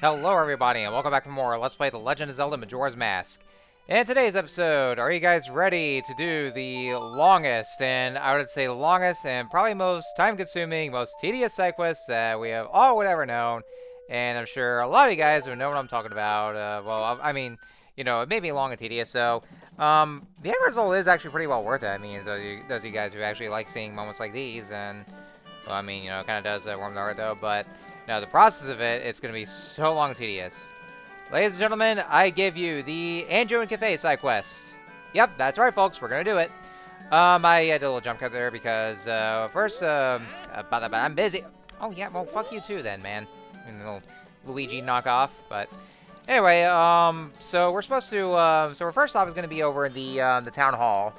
Hello everybody, and welcome back for more Let's Play The Legend of Zelda Majora's Mask. In today's episode, are you guys ready to do the longest, and I would say longest and probably most time-consuming, most tedious side quest that we have all would ever known? And I'm sure a lot of you guys would know what I'm talking about. Well, I mean, you know, it may be long and tedious, so the end result is actually pretty well worth it. I mean, those of you guys who actually like seeing moments like these, and well, I mean, you know, it kind of does warm the heart though, but now, the process of it, it's going to be so long and tedious. Ladies and gentlemen, I give you the Anju and Kafei side quest. Yep, that's right, folks. We're going to do it. I did a little jump cut there because, first, I'm busy. Oh, yeah, well, fuck you too then, man. A little Luigi knockoff, but anyway, so we're supposed to, so our first stop is going to be over in the town hall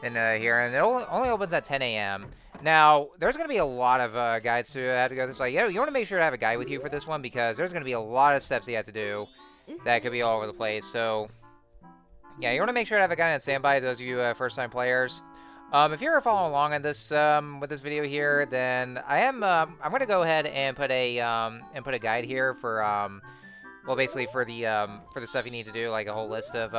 in here, and it only opens at 10 a.m. Now, there's going to be a lot of guides to have to go this way. You want to make sure to have a guide with you for this one because there's going to be a lot of steps you have to do that could be all over the place. So, yeah, you want to make sure to have a guide on standby, those of you first-time players. If you're following along on this with this video here, then I'm going to go ahead and put a guide here for well, basically for the stuff you need to do, like a whole list of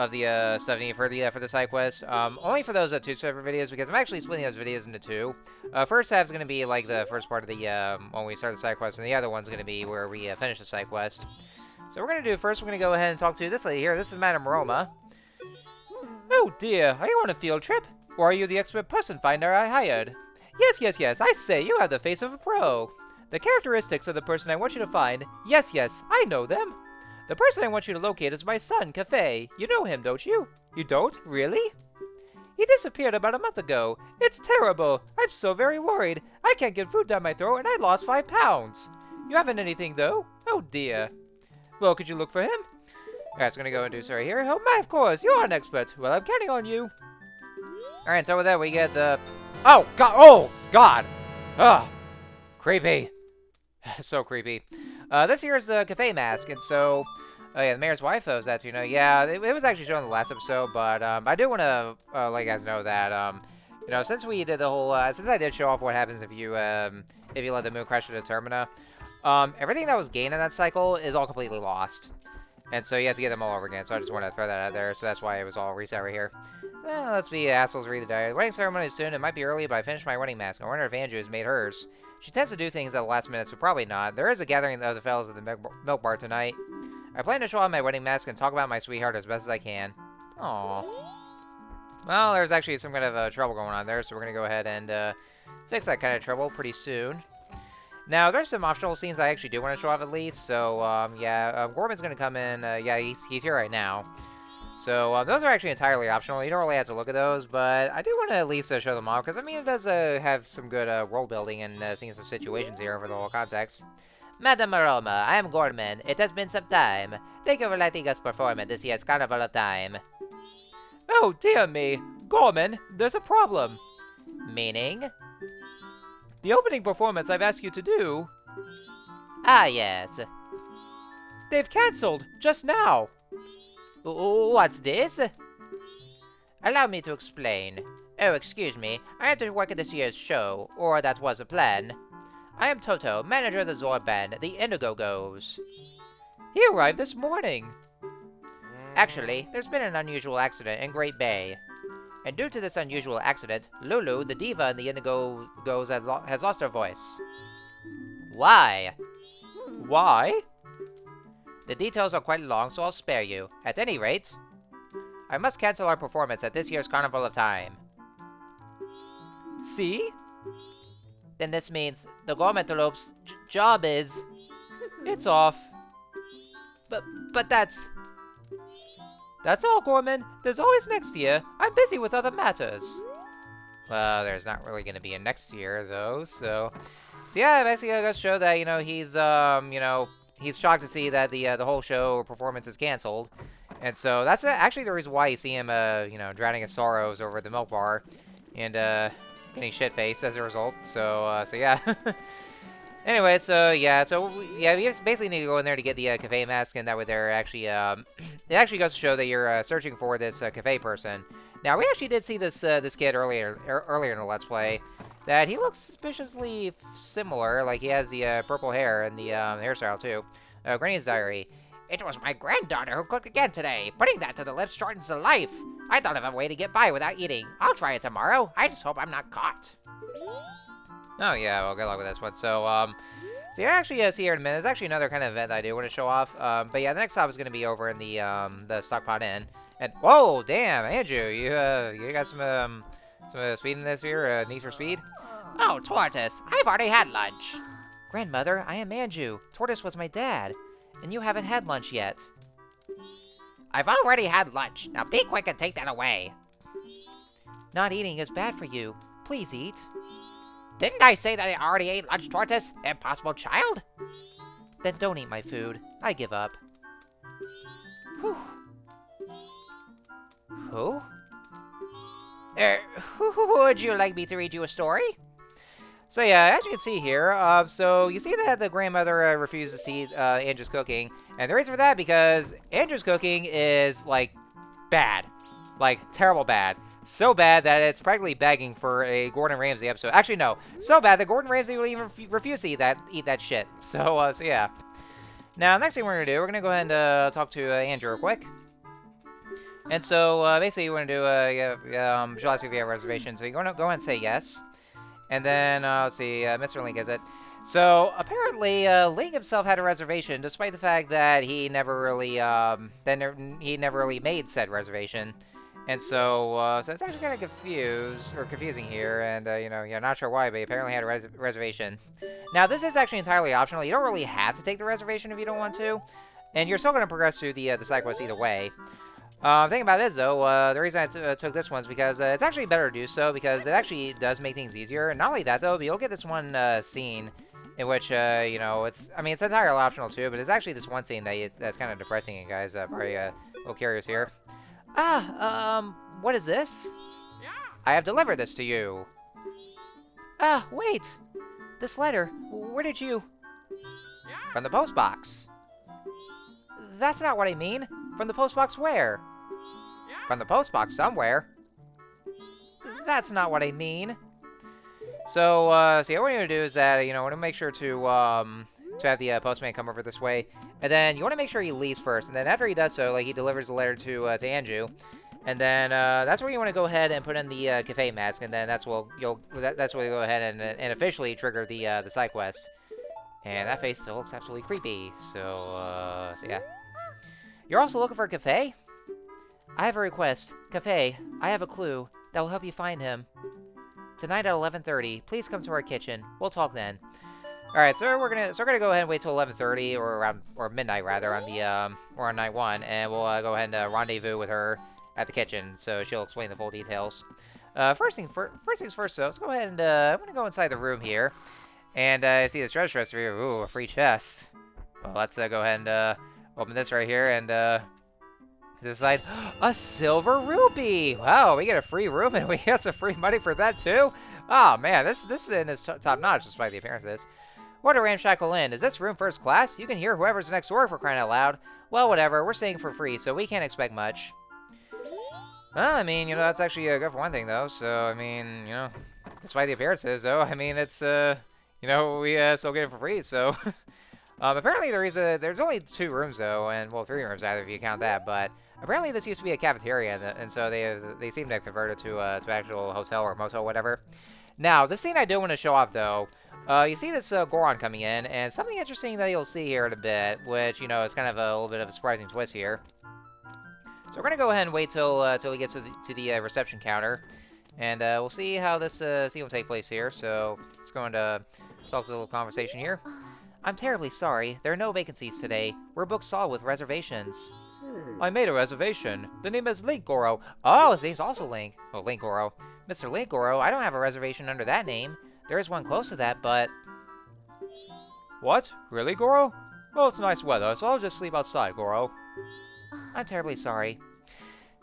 the stuff you need for the side quest. Only for those two separate videos because I'm actually splitting those videos into two. First half is going to be like the first part of the when we start the side quest, and the other one's going to be where we finish the side quest. So we're going to do first. We're going to go ahead and talk to this lady here. This is Madame Aroma. Oh dear, are you on a field trip, or are you the expert person finder I hired? Yes. I say you have the face of a pro. The characteristics of the person I want you to find. Yes, I know them. The person I want you to locate is my son, Kafei. You know him, don't you? You don't? Really? He disappeared about a month ago. It's terrible. I'm so very worried. I can't get food down my throat and I lost 5 pounds. You haven't anything, though? Oh, dear. Well, could you look for him? Alright, so I'm gonna go and do this right here. Oh, my, of course. You're an expert. Well, I'm counting on you. Alright, so with that, we get the... Oh, God. Oh, God. Ugh. Creepy. So creepy. This here is the Kafei Mask, and so, oh yeah, the mayor's wife was that too. You know, yeah, it was actually shown in the last episode, but I do want to let you guys know that you know, since we did the whole, since I did show off what happens if you let the moon crash into Termina, everything that was gained in that cycle is all completely lost, and so you have to get them all over again. So I just wanted to throw that out there. So that's why it was all reset right here. Let's be assholes. Read the diary. The wedding ceremony is soon. It might be early, but I finished my wedding mask. I wonder if Anju has made hers. She tends to do things at the last minute, so probably not. There is a gathering of the fellows at the milk bar tonight. I plan to show off my wedding mask and talk about my sweetheart as best as I can. Aww. Well, there's actually some kind of trouble going on there, so we're going to go ahead and fix that kind of trouble pretty soon. Now, there's some optional scenes I actually do want to show off at least, so, yeah, Gorman's going to come in. Yeah, he's here right now. So, those are actually entirely optional. You don't really have to look at those, but I do want to at least show them off, because, I mean, it does have some good world building and seeing some situations here for the whole context. Madame Aroma, I am Gorman. It has been some time. Thank you for letting us perform at this year's Carnival of Time. Oh, dear me. Gorman, there's a problem. Meaning? The opening performance I've asked you to do... Ah, yes. They've cancelled, just now. What's this? Allow me to explain. Oh, excuse me. I have to work at this year's show, or that was the plan. I am Toto, manager of the Zor Band, the Indigo Goes. He arrived this morning. Actually, there's been an unusual accident in Great Bay. And due to this unusual accident, Lulu, the diva in the Indigo Goes, has lost her voice. Why? Why? The details are quite long, so I'll spare you. At any rate, I must cancel our performance at this year's Carnival of Time. See? Then this means the Gormentalope's job is... It's off. But that's... That's all, Gorman. There's always next year. I'm busy with other matters. Well, there's not really going to be a next year, though, so... So yeah, basically I gotta show that, you know, he's, you know... He's shocked to see that the whole show or performance is canceled, and so that's actually the reason why you see him, you know, drowning in sorrows over at the milk bar, and getting shit-faced as a result. So, so yeah. Anyway, so yeah, we basically need to go in there to get the Kafei Mask, and that way they're actually, it actually goes to show that you're searching for this Kafei person. Now, we actually did see this this kid earlier in the Let's Play, that he looks suspiciously similar. Like he has the purple hair and the hairstyle too. Granny's diary. It was my granddaughter who cooked again today. Putting that to the lips shortens the life. I thought of a way to get by without eating. I'll try it tomorrow. I just hope I'm not caught. Oh yeah, well good luck with this one. So you actually see here in a minute. There's actually another kind of event that I do want to show off. But yeah, the next stop is going to be over in the Stockpot Inn. And whoa, damn, Andrew, you got some speed in this here, Need for Speed? Oh, Tortoise, I've already had lunch. Grandmother, I am Anju. Tortoise was my dad, and you haven't had lunch yet. I've already had lunch. Now be quick and take that away. Not eating is bad for you. Please eat. Didn't I say that I already ate lunch, Tortoise? Impossible child? Then don't eat my food. I give up. Whew. Who? Who would you like me to read you a story? So yeah, as you can see here, so you see that the grandmother refuses to eat Andrew's cooking, and the reason for that because Andrew's cooking is like bad, like terrible bad, so bad that it's practically begging for a Gordon Ramsay episode. Actually, no, so bad that Gordon Ramsay will even refuse to eat that shit. So yeah. Now, next thing we're gonna do, we're gonna go ahead and talk to Andrew real quick. And so basically, we're gonna do she'll ask if you have a reservation, so you're gonna go ahead and say yes. And then, let's see, Mr. Link, is it? So, apparently, Link himself had a reservation, despite the fact that he never really, he never really made said reservation. And so, so it's actually kind of confusing here, and, you know, you're not sure why, but he apparently had a reservation. Now, this is actually entirely optional. You don't really have to take the reservation if you don't want to, and you're still going to progress through the side quest either way. The thing about it is, though, the reason I took this one is because it's actually better to do so, because it actually does make things easier. And not only that, though, but you'll get this one scene in which, you know, it's entirely optional, too, but it's actually this one scene that's kind of depressing, and guys, probably a little curious here. What is this? Yeah. I have delivered this to you. Wait. This letter, where did you... Yeah. From the post box. That's not what I mean. From the post box where? From the post box somewhere. That's not what I mean. So, so yeah, what you're gonna do is that, you know, want to make sure to have the postman come over this way, and then you want to make sure he leaves first, and then after he does so, like, he delivers the letter to Anju, and then that's where you want to go ahead and put in the Kafei Mask, and then that's where you go ahead and officially trigger the side quest. And that face still looks absolutely creepy. So, so yeah. You're also looking for Kafei? I have a request. Kafei, I have a clue that will help you find him. Tonight at 11:30, please come to our kitchen. We'll talk then. All right, so we're gonna go ahead and wait till 11:30 or midnight rather on the or on night 1, and we'll go ahead and rendezvous with her at the kitchen, so she'll explain the full details. First things first, though. Let's go ahead and I'm gonna go inside the room here, and see this treasure chest over here. Ooh, a free chest. Well, let's go ahead and open this right here, and this side, a silver rupee. Wow, we get a free room, and we get some free money for that too. Oh man, this inn is top notch despite the appearance of this. What a ramshackle inn. Is this room first class? You can hear whoever's next door for crying out loud. Well, whatever. We're staying for free, so we can't expect much. Well, I mean, you know, that's actually good for one thing, though. So, I mean, you know, despite the appearances, though, I mean, it's, you know, we still get it for free, so. Apparently there's only 2 rooms, though, and, well, 3 rooms, either, if you count that, but apparently this used to be a cafeteria, and so they seem to have converted to actual hotel or motel, whatever. Now, the scene I do want to show off, though, you see this Goron coming in, and something interesting that you'll see here in a bit, which, you know, is kind of a little bit of a surprising twist here. So we're going to go ahead and wait till we get to the reception counter, and we'll see how this scene will take place here. So let's go into talk a little conversation here. I'm terribly sorry. There are no vacancies today. We're booked solid with reservations. I made a reservation. The name is Link Goro. Oh, his name's also Link. Oh, Link Goro. Mr. Link Goro, I don't have a reservation under that name. There is one close to that, but... What? Really, Goro? Well, it's nice weather, so I'll just sleep outside, Goro. I'm terribly sorry.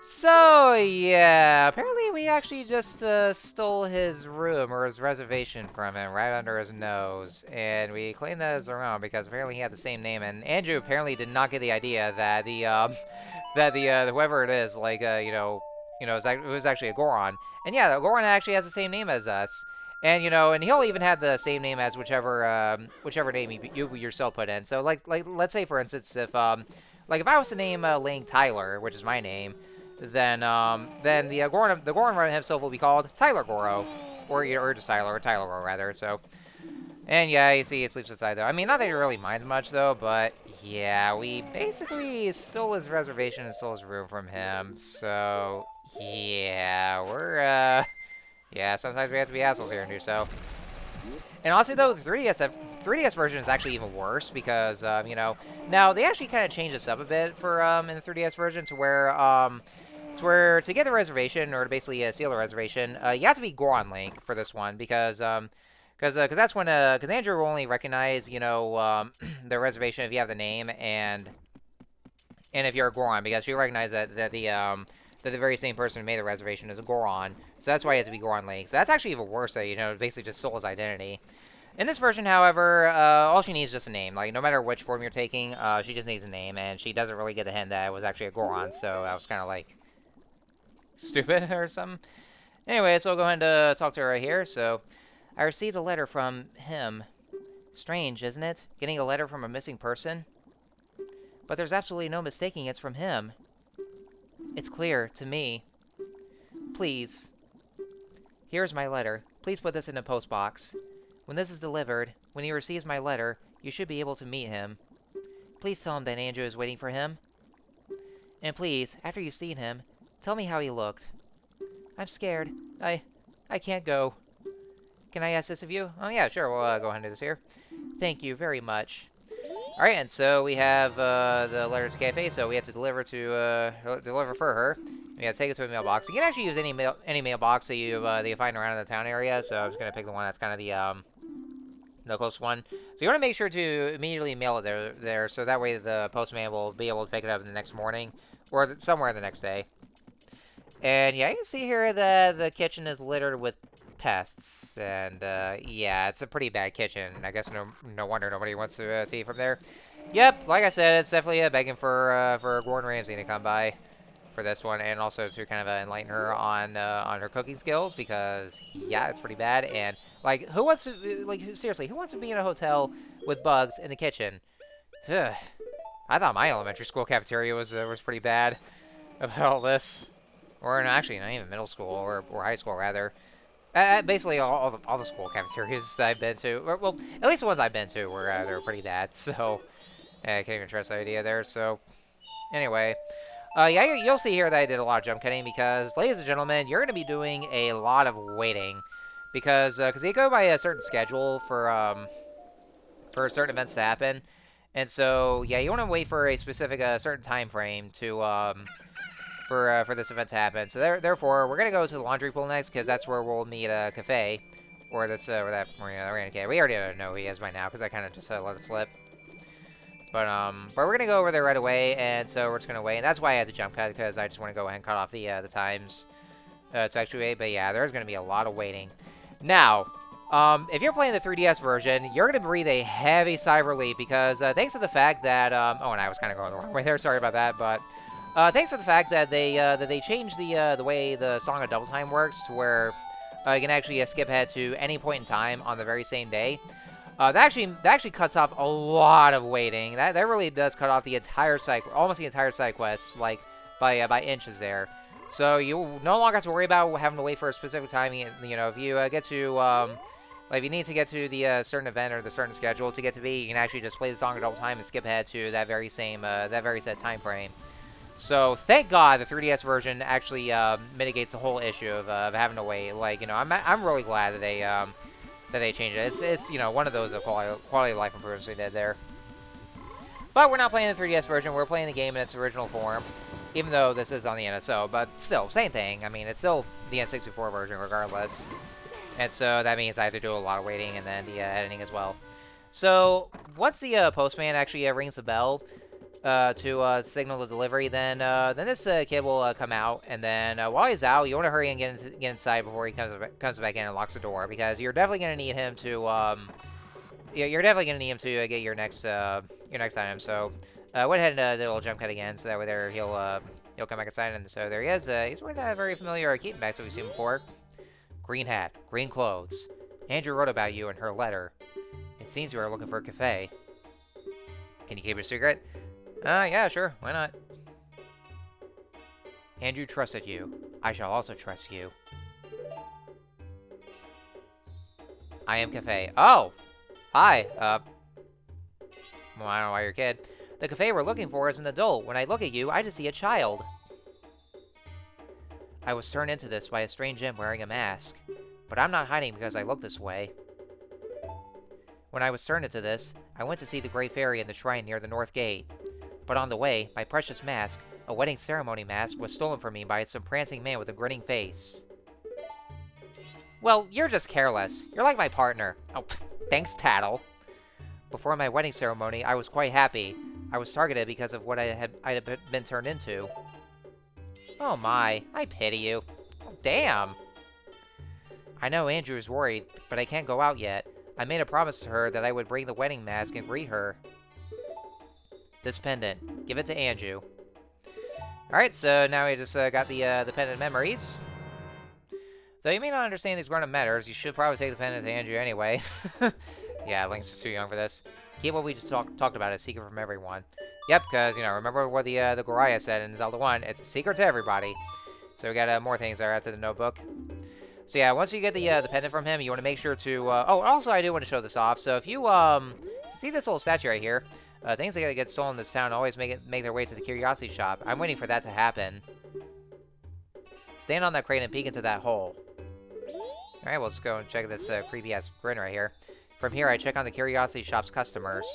So, yeah, apparently we actually just stole his room or his reservation from him right under his nose, and we claimed that as our own because apparently he had the same name, and Andrew apparently did not get the idea that the whoever it is, like, it was actually a Goron. And yeah, the Goron actually has the same name as us. And and he'll even have the same name as whichever name you yourself put in. So like let's say for instance if I was to name Link Tyler, which is my name, then the Goron himself will be called Tyler Goro, or just Tyler or Tyler Goro rather. So. And yeah, you see he sleeps inside though. I mean, not that he really minds much though, but yeah, we basically stole his reservation and stole his room from him. So yeah, yeah, sometimes we have to be assholes here and do so. And honestly though, the 3DS version is actually even worse because now they actually kind of changed this up a bit for in the 3DS version to to get the reservation or to basically seal the reservation, you have to be Goron Link for this one because that's when because Andrew will only recognize the reservation if you have the name and if you're a Goron, because she'll recognize that the very same person who made the reservation is a Goron, so that's why you have to be Goron Link. So that's actually even worse. That basically just stole his identity. In this version, however, all she needs is just a name. Like no matter which form you're taking, she just needs a name, and she doesn't really get the hint that it was actually a Goron. So that was kind of like stupid or something. Anyway, so we'll go ahead and talk to her right here. So. I received a letter from him. Strange, isn't it? Getting a letter from a missing person? But there's absolutely no mistaking it's from him. It's clear to me. Please. Here's my letter. Please put this in a post box. When this is delivered, when he receives my letter, you should be able to meet him. Please tell him that Anju is waiting for him. And please, after you've seen him, tell me how he looked. I'm scared. I can't go. Can I ask this of you? Oh, yeah, sure. We'll go ahead and do this here. Thank you very much. All right, and so we have the letter to Kafei, so we have to deliver for her. We have to take it to a mailbox. You can actually use any mailbox that you find around in the town area, so I'm just going to pick the one that's kind of the closest one. So you want to make sure to immediately mail it there, so that way the postman will be able to pick it up the next morning, or somewhere the next day. And yeah, you can see here that the kitchen is littered with pests, and yeah, it's a pretty bad kitchen. I guess no wonder nobody wants to eat from there. Yep, like I said, it's definitely begging for Gordon Ramsay to come by for this one, and also to kind of enlighten her on her cooking skills, because yeah, it's pretty bad. And like, who wants to seriously, who wants to be in a hotel with bugs in the kitchen? Ugh. I thought my elementary school cafeteria was pretty bad about all this, or no, actually not even middle school or high school rather. Basically, all the school cafeterias that I've been to, well, at least the ones I've been to, were they're pretty bad. So, I can't even trust the idea there. So, anyway, yeah, you'll see here that I did a lot of jump cutting because, ladies and gentlemen, you're going to be doing a lot of waiting because they go by a certain schedule for certain events to happen, and so yeah, you want to wait for a specific certain time frame to for this event to happen. So therefore, we're gonna go to the laundry pool next because that's where we'll meet Kafei, or we're gonna we already know who he is by now because I kind of just let it slip. But we're gonna go over there right away, and so we're just gonna wait. And that's why I had to jump cut because I just want to go ahead and cut off the times to actually wait. But yeah, there's gonna be a lot of waiting. Now, if you're playing the 3DS version, you're gonna breathe a heavy sigh of relief because thanks to the fact that oh, and I was kind of going the wrong way there. Sorry about that, but. Thanks to the fact that they changed the way the Song of Double Time works, to where you can actually skip ahead to any point in time on the very same day. That actually cuts off a lot of waiting. That really does cut off the entire almost the entire side quest, like by inches there. So you no longer have to worry about having to wait for a specific time. If you get to like if you need to get to the certain event or the certain schedule to get to be, you can actually just play the Song of Double Time and skip ahead to that very set time frame. So thank God the 3DS version actually mitigates the whole issue of having to wait. Like I'm really glad that they changed it. It's one of those quality of life improvements they did there. But we're not playing the 3DS version. We're playing the game in its original form, even though this is on the NSO. But still, same thing. I mean, it's still the N64 version regardless. And so that means I have to do a lot of waiting and then the editing as well. So once the postman actually rings the bell. To signal the delivery, then this kid will come out, and then while he's out, you want to hurry and get inside before he comes back in and locks the door, because you're definitely gonna need him to get your next item. So went ahead and did a little jump cut again, so that way there he'll come back inside, and so there he is. He's wearing a very familiar Keaton back that we've seen before. Green hat, green clothes, Andrew wrote about you in her letter. It seems you are looking for Kafei. Can you keep it a secret? Yeah, sure. Why not? Andrew trusted you. I shall also trust you. I am Kafei. Oh! Hi. Well, I don't know why you're a kid. The Kafei we're looking for is an adult. When I look at you, I just see a child. I was turned into this by a strange imp wearing a mask. But I'm not hiding because I look this way. When I was turned into this, I went to see the Great Fairy in the shrine near the North Gate. But on the way, my precious mask, a wedding ceremony mask, was stolen from me by some prancing man with a grinning face. Well, you're just careless. You're like my partner. Oh, thanks, Tattle. Before my wedding ceremony, I was quite happy. I was targeted because of what I had been turned into. Oh my, I pity you. Oh, damn. I know Andrew is worried, but I can't go out yet. I made a promise to her that I would bring the wedding mask and greet her. This pendant. Give it to Anju. Alright, so now we just got the pendant memories. Though you may not understand these grown-up matters, you should probably take the pendant to Anju anyway. Yeah, Link's just too young for this. Keep what we just talked about a secret from everyone. Yep, because, you know, remember what the Goriah said in Zelda 1, it's a secret to everybody. So we got more things there after the notebook. So yeah, once you get the pendant from him, you want to make sure to... oh, also I do want to show this off. So if you see this little statue right here, things that get stolen in this town always make their way to the curiosity shop. I'm waiting for that to happen. Stand on that crate and peek into that hole. Alright, we'll just go and check this creepy-ass grin right here. From here, I check on the curiosity shop's customers.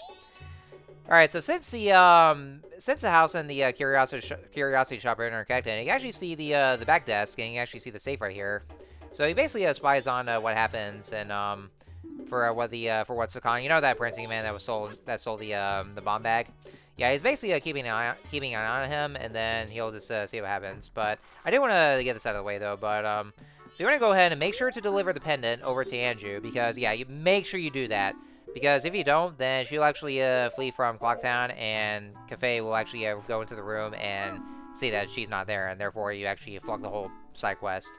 Alright, so since the house and the curiosity shop are interconnected, you can actually see the back desk, and you can actually see the safe right here. So he basically spies on what happens, and for what Sakan, you know, that prancing man that stole the bomb bag. Yeah, he's basically keeping an eye on him, and then he'll just see what happens. But I do want to get this out of the way though. But so you want to go ahead and make sure to deliver the pendant over to Anju, because yeah, you make sure you do that. Because if you don't, then she'll actually flee from Clocktown, and Kafei will actually go into the room and see that she's not there, and therefore you actually flunk the whole side quest,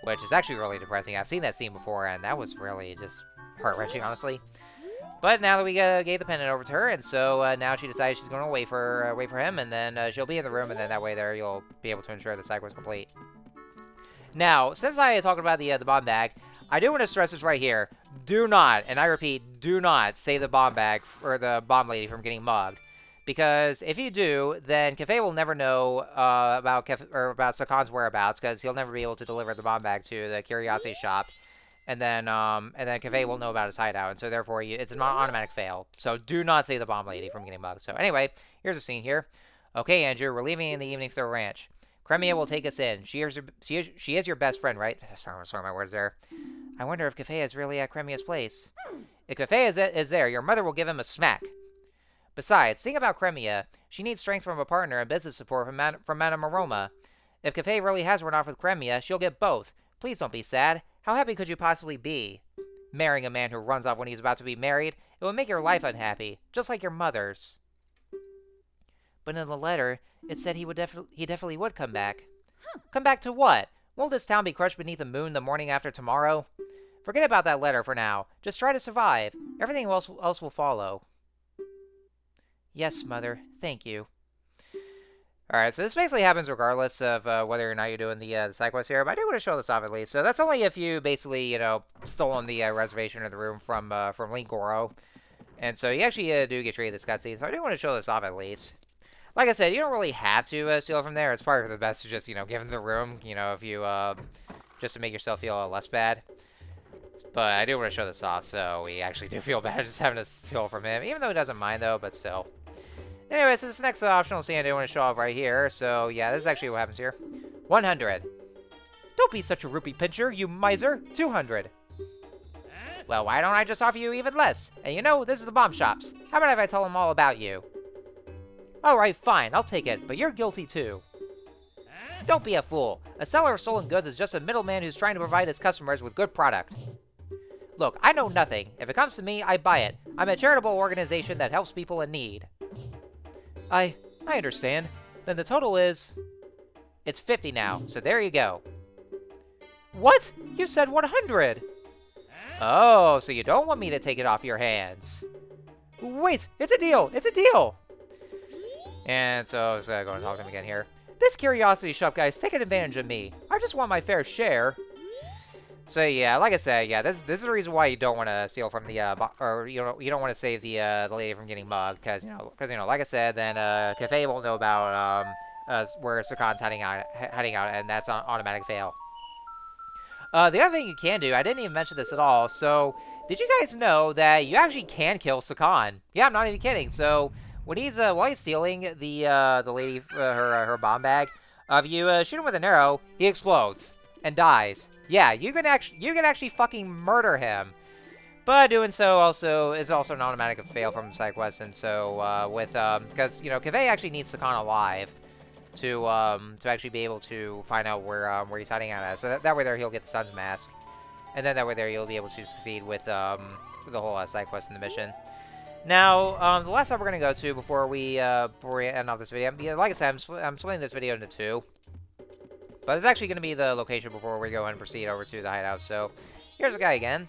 which is actually really depressing. I've seen that scene before, and that was really just heart-wrenching, honestly. But now that we gave the pendant over to her, and so now she decides she's going to wait for him, and then she'll be in the room, and then that way there you'll be able to ensure the side quest complete. Now, since I talked about the bomb bag, I do want to stress this right here. Do not, and I repeat, do not save the bomb bag or the bomb lady from getting mugged. Because if you do, then Kafei will never know about Sakan's whereabouts, because he'll never be able to deliver the bomb bag to the curiosity shop. And then Kafei will know about his hideout, and so therefore it's an automatic fail. So do not save the bomb lady from getting mugged. So anyway, here's a scene here. Okay, Andrew, we're leaving in the evening for the ranch. Cremia will take us in. She is your best friend, right? Sorry, my words there. I wonder if Kafei is really at Cremia's place. If Kafei is there, your mother will give him a smack. Besides, think about Cremia. She needs strength from a partner and business support from Madame Aroma. If Kafei really has run off with Cremia, she'll get both. Please don't be sad. How happy could you possibly be? Marrying a man who runs off when he's about to be married, it would make your life unhappy, just like your mother's. But in the letter, it said he definitely would come back. Come back to what? Won't this town be crushed beneath the moon the morning after tomorrow? Forget about that letter for now. Just try to survive. Everything else will follow. Yes, Mother. Thank you. Alright, so this basically happens regardless of whether or not you're doing the side quest here, but I do want to show this off at least. So that's only if you basically, you know, stolen the reservation or the room from Link Goro. And so you actually do get treated this cutscene, so I do want to show this off at least. Like I said, you don't really have to steal it from there. It's probably for the best to just, you know, give him the room, you know, if you, just to make yourself feel less bad. But I do want to show this off, so we actually do feel bad just having to steal from him, even though he doesn't mind, though, but still. Anyway, so this next optional scene I do want to show off right here. So, yeah, this is actually what happens here. 100. Don't be such a rupee pincher, you miser. 200. Well, why don't I just offer you even less? And you know, this is the bomb shops. How about if I tell them all about you? Alright, fine, I'll take it, but you're guilty too. Don't be a fool. A seller of stolen goods is just a middleman who's trying to provide his customers with good product. Look, I know nothing. If it comes to me, I buy it. I'm a charitable organization that helps people in need. I understand. Then the total is... It's 50 now, so there you go. What? You said 100! Oh, so you don't want me to take it off your hands. Wait, it's a deal! It's a deal! And so I was going to talk to him again here. This curiosity shop guy's taking advantage of me. I just want my fair share. So yeah, like I said, yeah, this is the reason why you don't want to steal from the or you don't want to save the lady from getting mugged, because like I said, then Kafei won't know about where Sakan's hiding out, and that's an automatic fail. The other thing you can do, I didn't even mention this at all. So did you guys know that you actually can kill Sakan? Yeah, I'm not even kidding. So when he's while he's stealing the lady her bomb bag, if you shoot him with an arrow, he explodes and dies. Yeah, you can actually fucking murder him. But doing so is also an automatic fail from sidequest, and so because Kafei actually needs Sakan alive to actually be able to find out where he's hiding out at. So that way there he'll get the Sun's Mask, and then that way there you'll be able to succeed with the whole side quest in the mission. Now, the last step we're gonna go to before we end off this video, like I said, I'm splitting this video into two, but it's actually gonna be the location before we go and proceed over to the hideout. So here's the guy again.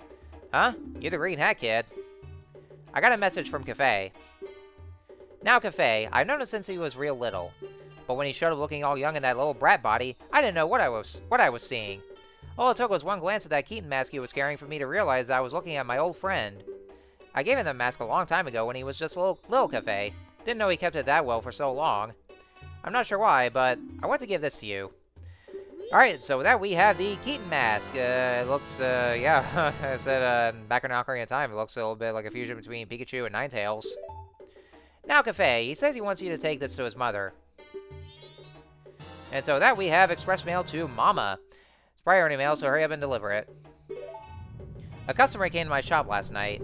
Huh? You're the green hat kid. I got a message from Kafei. Now, Kafei, I've known him since he was real little. But when he showed up looking all young in that little brat body, I didn't know what I was seeing. All it took was one glance at that Keaton mask he was carrying for me to realize that I was looking at my old friend. I gave him the mask a long time ago when he was just a little Kafei. Didn't know he kept it that well for so long. I'm not sure why, but I want to give this to you. Alright, so with that we have the Keaton Mask. It looks, yeah, I said back in Ocarina of Time, it looks a little bit like a fusion between Pikachu and Ninetales. Now, Kafei, he says he wants you to take this to his mother. And so that we have express mail to Mama. It's priority mail, so hurry up and deliver it. A customer came to my shop last night.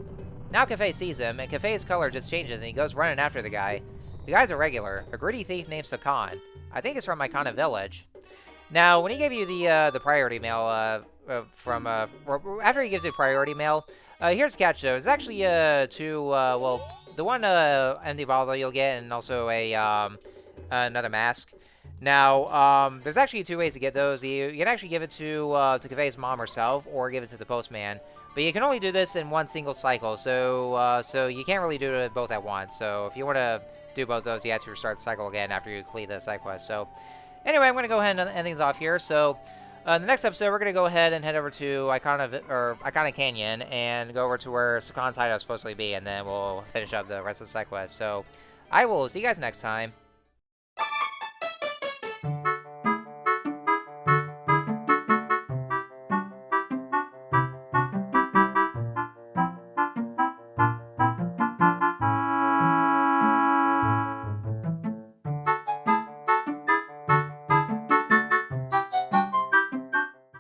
Now Kafei sees him, and Kafei's color just changes, and he goes running after the guy. The guy's a regular, a gritty thief named Sakan. I think it's from Icona Village. Now, when he gave you the priority mail after he gives you priority mail, here's the catch though. It's actually well, the one empty bottle that you'll get, and also a another mask. Now, there's actually two ways to get those. You can actually give it to Kafei's mom herself, or give it to the postman. But you can only do this in one single cycle, so you can't really do it both at once. So if you want to do both those, you have to restart the cycle again after you complete the side quest. So anyway, I'm going to go ahead and end things off here. So in the next episode, we're going to go ahead and head over to Icona Canyon and go over to where Sakan's hideout is supposed to be, and then we'll finish up the rest of the side quest. So I will see you guys next time.